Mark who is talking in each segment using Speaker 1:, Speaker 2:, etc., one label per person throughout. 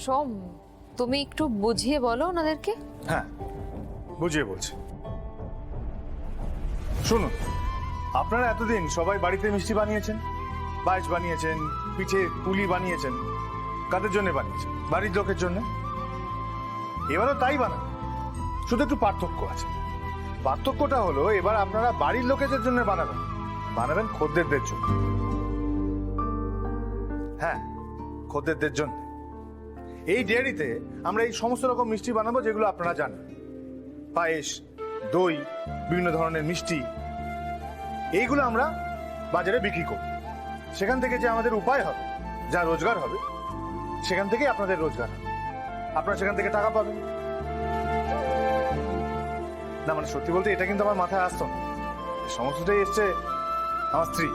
Speaker 1: সোম, তুমি একটু বুঝিয়ে বলো ওনাদেরকে।
Speaker 2: হ্যাঁ, বুঝিয়ে বলছি। শুনুন, আপনারা এতদিন সবাই বাড়িতে মিষ্টি বানিয়েছেন, পায়েস বানিয়েছেন, পিঠে পুলি বানিয়েছেন। কাদের জন্য বানিয়েছেন? বাড়ির লোকের জন্য। এবারও তাই বানান, শুধু একটু পার্থক্য আছে। পার্থক্যটা হলো এবার আপনারা বাড়ির লোকেদের জন্য বানাবেন, বানাবেন খদ্দেরদের জন্য। হ্যাঁ, খদ্দেরদের জন্য। এই ডেয়ারিতে আমরা এই সমস্ত রকম মিষ্টি বানাবো যেগুলো আপনারা জানেন। পায়েস, দই, বিভিন্ন ধরনের মিষ্টি, এইগুলো আমরা বাজারে বিক্রি করব। সেখান থেকে যে আমাদের উপায় হবে, যা রোজগার হবে, সেখান থেকেই আপনাদের রোজগার হবে। আপনারা সেখান থেকে টাকা পাবেন। না মানে সত্যি বলতে এটা কিন্তু আমার মাথায় আসতো না। সমস্যাটাই এসছে আমার স্ত্রী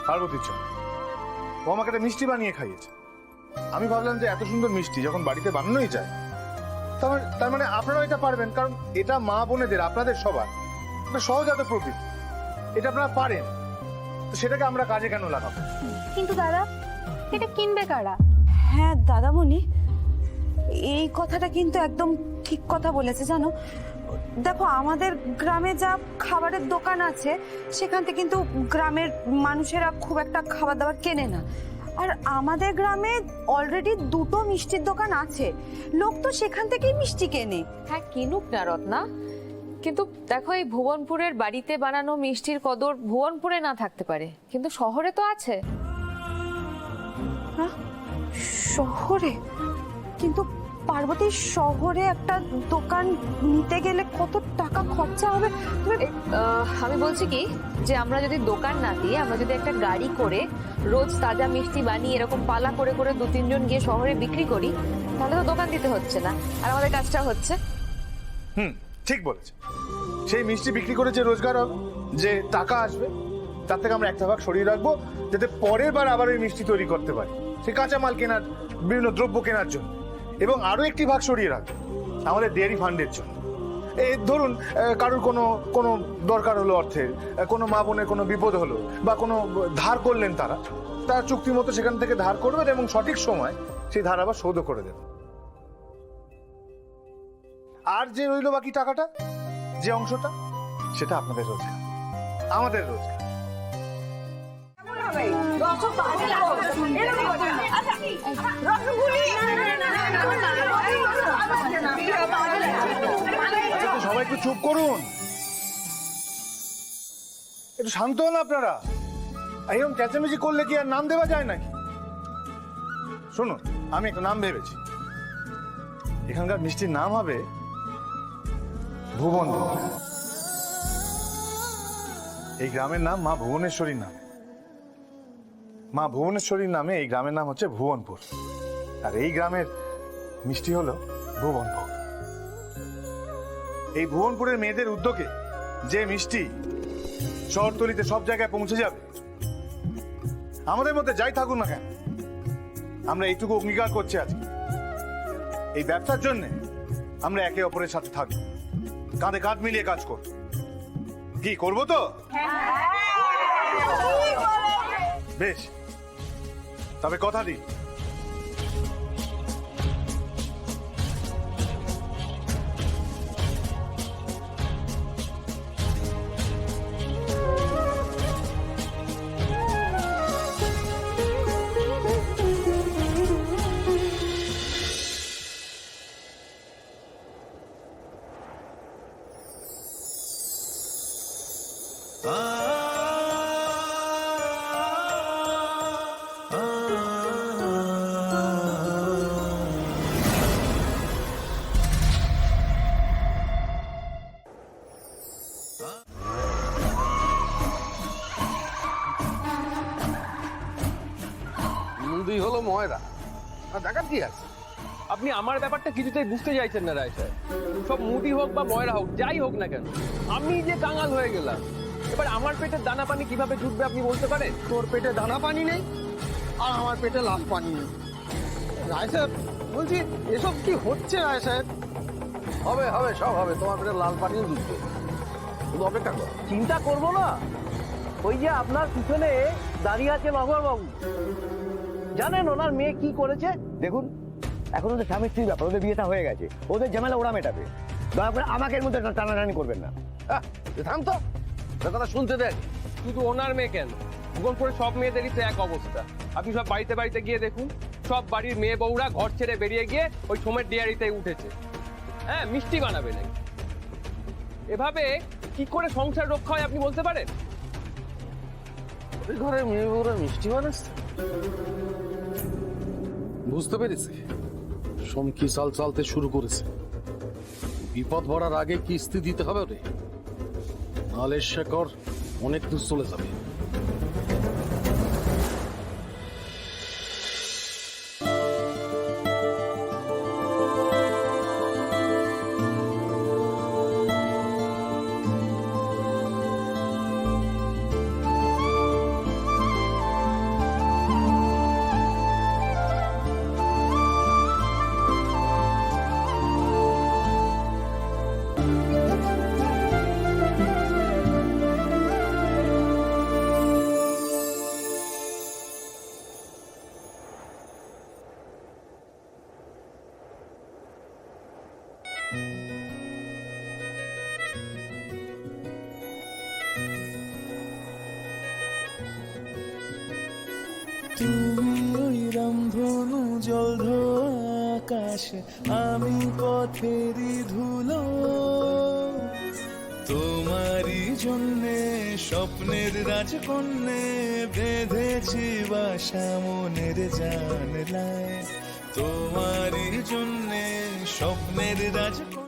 Speaker 2: পার্বতীর জন্য। ও আমাকে একটা মিষ্টি বানিয়ে খাইয়েছে। আমি ভাবলাম যে এত সুন্দর মিষ্টি যখন বাড়িতে বানানোই যায়, তার মানে আপনারাও এটা পারবেন। কারণ এটা মা বোনেদের, আপনাদের সবার একটা সহজাত প্রবৃত্তি। এটা আপনারা পারেন, তো সেটাকে আমরা কাজে কেন লাগাবো?
Speaker 3: কিন্তু দাদা, এটা কিনবে কারা?
Speaker 4: হ্যাঁ দাদামণি, এই কথাটা কিন্তু একদম ঠিক কথা বলেছে জানো। দেখো, আমাদের গ্রামে যা খাবারের দোকান আছে সেখান থেকে কিন্তু গ্রামের মানুষেরা খুব একটা খাবার দাবার কেনে না। আর আমাদের গ্রামে অলরেডি দুটো মিষ্টির দোকান আছে, লোক তো সেখান থেকেই মিষ্টি কেনে।
Speaker 1: হ্যাঁ, কিনুক না রত্না, কিন্তু দেখো এই ভুবনপুরের বাড়িতে বানানো মিষ্টির কদর ভুবনপুরে না থাকতে পারে, কিন্তু শহরে তো আছে।
Speaker 4: শহরে? কিন্তু পার্বতী, শহরে একটা দোকান নিতে গেলে কত টাকা খরচা হবে?
Speaker 1: আমি বলছি কি, যে আমরা যদি দোকান না দিয়ে আমরা যদি একটা গাড়ি করে রোজ তাজা মিষ্টি বানিয়ে এরকম পালা করে করে 2-3 জন গিয়ে শহরে বিক্রি করি, তাহলে তো দোকান দিতে হচ্ছে না, আর আমাদের কাজটা হচ্ছে।
Speaker 2: ঠিক বলেছে। সেই মিষ্টি বিক্রি করে যে রোজগার হবে, যে টাকা আসবে, তার থেকে আমরা একটা ভাগ সরিয়ে রাখবো, যাতে পরের বার আবার ওই মিষ্টি তৈরি করতে পারি, সে কাঁচামাল কেনার, বিভিন্ন দ্রব্য কেনার জন্য। এবং আরো একটি ভাগ সরিয়ে রাখবো আমাদের ডেয়ারি ফান্ডের জন্য। এই ধরুন, কারোর কোনো দরকার হলো অর্থের, কোনো মা বোনের কোনো বিপদ হলো, বা কোনো ধার করলেন, তারা চুক্তি মতো সেখান থেকে ধার করবেন এবং সঠিক সময় সেই ধার আবার শোধ করে দেবেন। আর যে রইল বাকি টাকাটা, যে অংশটা, সেটা আপনাদের রোজগার, আমাদের রোজগার। সবাই একটু চুপ করুন, একটু শান্ত হন আপনারা। এরকম চেঁচামেচি করলে কি আর নাম দেওয়া যায় নাকি? শুনুন, আমি একটা নাম ভেবেছি। এখানকার মিষ্টির নাম হবে ভুবনপুর। এই গ্রামের নাম মা ভুবনেশ্বরীর নামে। মা ভুবনেশ্বরীর নামে এই গ্রামের নাম হচ্ছে ভুবনপুর। আর এই গ্রামের মিষ্টি হলো ভুবনভোগ। এই ভুবনপুরের মেয়েদের উদ্যোগে যে মিষ্টি শহরতলিতে সব জায়গায় পৌঁছে যাবে, আমাদের মধ্যে যাই থাকুন না কেন, আমরা এইটুকু অঙ্গীকার করছি আজকে, এই ব্যবসার জন্য আমরা একে অপরের সাথে থাকবো, কাঁধে কাঁধ মিলিয়ে কাজ করব। কি করবো তো? বেশ, তবে কথা দিই,
Speaker 5: মুদি হলো ময়রা, আর দেখার কি আছে?
Speaker 6: আপনি আমার ব্যাপারটা কিছুতেই বুঝতে চাইছেন না রায় সাহেব। সব মুদি হোক বা ময়রা হোক, যাই হোক না কেন, আমি যে কাঙাল হয়ে গেলাম, এবার আমার পেটের দানা পানি কিভাবে জুটবে আপনি বলতে পারেন?
Speaker 5: তোর পেটে দানা পানি নেই আর আমার পেটে লাল পানি নেই। রায় সাহেব বলছি, এসব কি হচ্ছে রায় সাহেব? হবে হবে, সব হবে, তোমার পেটে লাল পানিও জুটবে, শুধু অপেক্ষা করো।
Speaker 6: চিন্তা করবো না? ওই যে আপনার পিছনে দাঁড়িয়ে আছে নগরবাবু, জানেন ওনার মেয়ে কি করেছে? দেখুন,
Speaker 7: এখন ওদের স্বামী স্ত্রীর ব্যাপার, ওদের বিয়েটা হয়ে গেছে, ওদের ঝামেলা ওরা মেটাবে। দয়া করে আমাকে এর মধ্যে টানাটানি করবেন না।
Speaker 5: থাম তো, তোর কথা শুনতে দেখ।
Speaker 6: শুধু ওনার মেয়ে কেন, ভূগোল করে সব মেয়েদেরই তো এক অবস্থা। আপনি সব বাড়িতে বাড়িতে গিয়ে দেখুন, সব বাড়ির মেয়ে বউরা ঘর ছেড়ে বেরিয়ে গিয়ে ওই সোমের ডেয়ারিতে উঠেছে। হ্যাঁ, মিষ্টি বানাবে নাকি? এভাবে কি করে সংসার রক্ষা হয় আপনি বলতে পারেন?
Speaker 5: ওই ঘরে মেয়ে বউরা মিষ্টি বানাচ্ছে। বুঝতে পেরেছি সোম কি চাল চালতে শুরু করেছে। বিপদ বাড়ার আগে কিস্তি দিতে হবে ওরে, নাহলে শেখর অনেক দূর চলে যাবে।
Speaker 8: তুমি ওই রামধনু জল আকাশ, আমি পথেরই ধুলো। তোমারই জন্যে স্বপ্নের রাজকন্যে বেঁধেছি বাসা মনের জানলায়। তোমারই জন্যে স্বপ্নের রাজকন্যা।